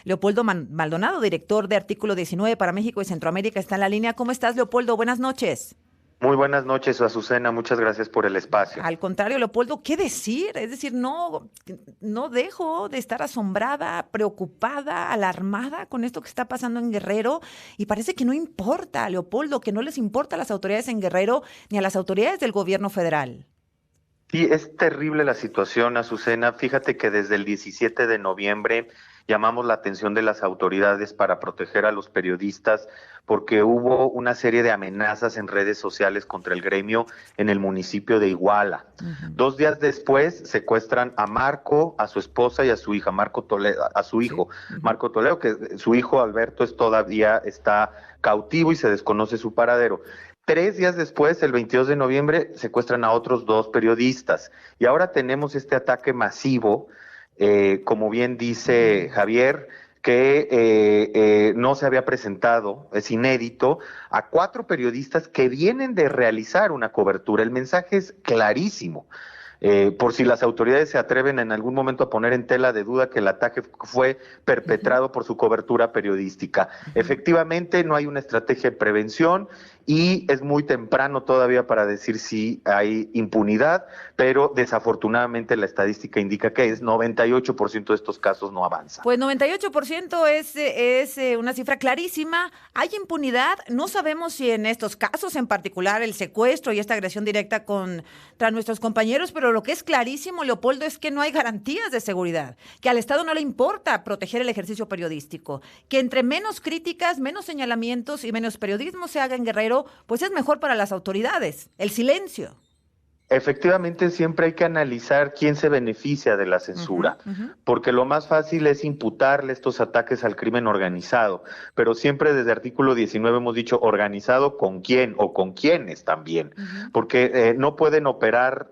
Leopoldo Maldonado, director de Artículo 19 para México y Centroamérica, está en la línea. ¿Cómo estás, Leopoldo? Buenas noches. Muy buenas noches, Azucena. Muchas gracias por el espacio. Al contrario, Leopoldo, ¿qué decir? Es decir, no dejo de estar asombrada, preocupada, alarmada con esto que está pasando en Guerrero, y parece que no importa, Leopoldo, que no les importa a las autoridades en Guerrero ni a las autoridades del gobierno federal. Sí, es terrible la situación, Azucena. Fíjate que desde el 17 de noviembre llamamos la atención de las autoridades para proteger a los periodistas porque hubo una serie de amenazas en redes sociales contra el gremio en el municipio de Iguala. 2 días después secuestran a Marco, a su esposa y a su hija, Marco Toledo, a su hijo, Marco Toledo, que su hijo Alberto todavía está cautivo y se desconoce su paradero. 3 días después, el 22 de noviembre, secuestran a otros 2 periodistas. Y ahora tenemos este ataque masivo, como bien dice Javier, que no se había presentado, es inédito, a 4 periodistas que vienen de realizar una cobertura. El mensaje es clarísimo. Por si las autoridades se atreven en algún momento a poner en tela de duda que el ataque fue perpetrado por su cobertura periodística. Efectivamente, no hay una estrategia de prevención y es muy temprano todavía para decir si hay impunidad, pero desafortunadamente la estadística indica que es 98% de estos casos no avanza. Pues 98% es una cifra clarísima. Hay impunidad. No sabemos si en estos casos, en particular el secuestro y esta agresión directa contra nuestros compañeros, pero lo que es clarísimo, Leopoldo, es que no hay garantías de seguridad, que al Estado no le importa proteger el ejercicio periodístico, que entre menos críticas, menos señalamientos y menos periodismo se haga en Guerrero, pues es mejor para las autoridades. El silencio. Efectivamente, siempre hay que analizar quién se beneficia de la censura, porque lo más fácil es imputarle estos ataques al crimen organizado, pero siempre desde Artículo 19 hemos dicho organizado con quién o con quiénes también, porque no pueden operar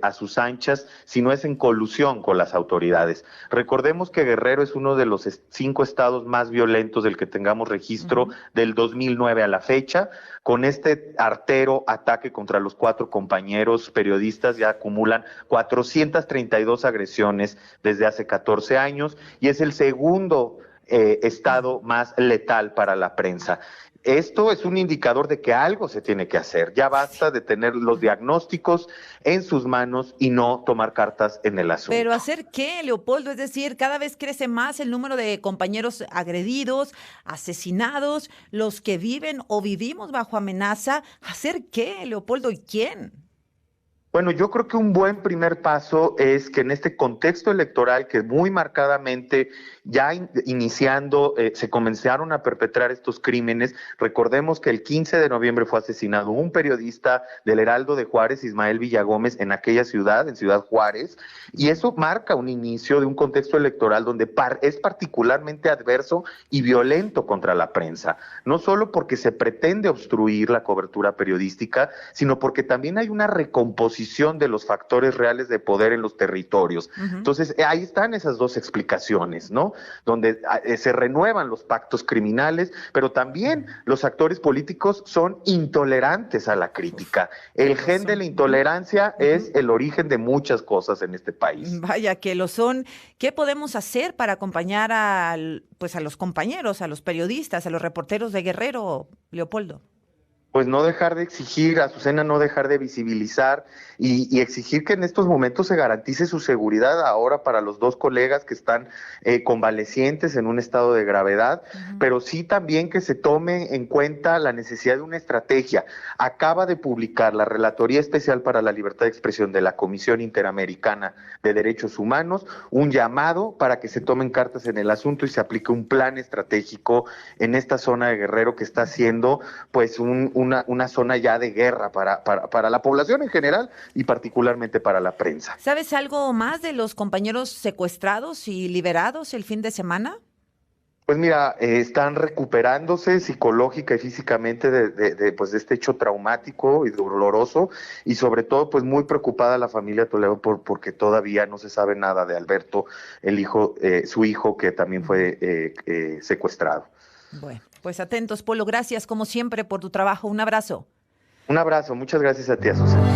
a sus anchas si no es en colusión con las autoridades. Recordemos que Guerrero es uno de los 5 estados más violentos del que tengamos registro del 2009 a la fecha. Con este artero ataque contra los 4 compañeros periodistas ya acumulan 432 agresiones desde hace 14 años y es el segundo estado más letal para la prensa. Esto es un indicador de que algo se tiene que hacer. Ya basta de tener los diagnósticos en sus manos y no tomar cartas en el asunto. ¿Pero hacer qué, Leopoldo? Es decir, cada vez crece más el número de compañeros agredidos, asesinados, los que viven o vivimos bajo amenaza. ¿Hacer qué, Leopoldo? ¿Y quién? Bueno, yo creo que un buen primer paso es que en este contexto electoral que muy marcadamente ya iniciando se comenzaron a perpetrar estos crímenes. Recordemos que el 15 de noviembre fue asesinado un periodista del Heraldo de Juárez, Ismael Villagómez, en aquella ciudad, en Ciudad Juárez, y eso marca un inicio de un contexto electoral donde es particularmente adverso y violento contra la prensa, no solo porque se pretende obstruir la cobertura periodística, sino porque también hay una recomposición de los factores reales de poder en los territorios. Entonces, ahí están esas dos explicaciones, ¿no? Donde se renuevan los pactos criminales, pero también los actores políticos son intolerantes a la crítica. El gen de la intolerancia es el origen de muchas cosas en este país. Vaya que lo son. ¿Qué podemos hacer para acompañar a los compañeros, a los periodistas, a los reporteros de Guerrero, Leopoldo? Pues no dejar de exigir, Azucena, no dejar de visibilizar y exigir que en estos momentos se garantice su seguridad ahora para los 2 colegas que están convalecientes en un estado de gravedad, pero sí también que se tome en cuenta la necesidad de una estrategia. Acaba de publicar la Relatoría Especial para la Libertad de Expresión de la Comisión Interamericana de Derechos Humanos un llamado para que se tomen cartas en el asunto y se aplique un plan estratégico en esta zona de Guerrero que está siendo pues una zona ya de guerra para la población en general y particularmente para la prensa. ¿Sabes algo más de los compañeros secuestrados y liberados el fin de semana? Pues mira, están recuperándose psicológica y físicamente pues de este hecho traumático y doloroso, y sobre todo pues muy preocupada la familia Toledo porque todavía no se sabe nada de Alberto, el hijo, su hijo que también fue secuestrado. Bueno, pues atentos, Polo, gracias como siempre por tu trabajo. Un abrazo. Un abrazo, muchas gracias a ti, Azucena.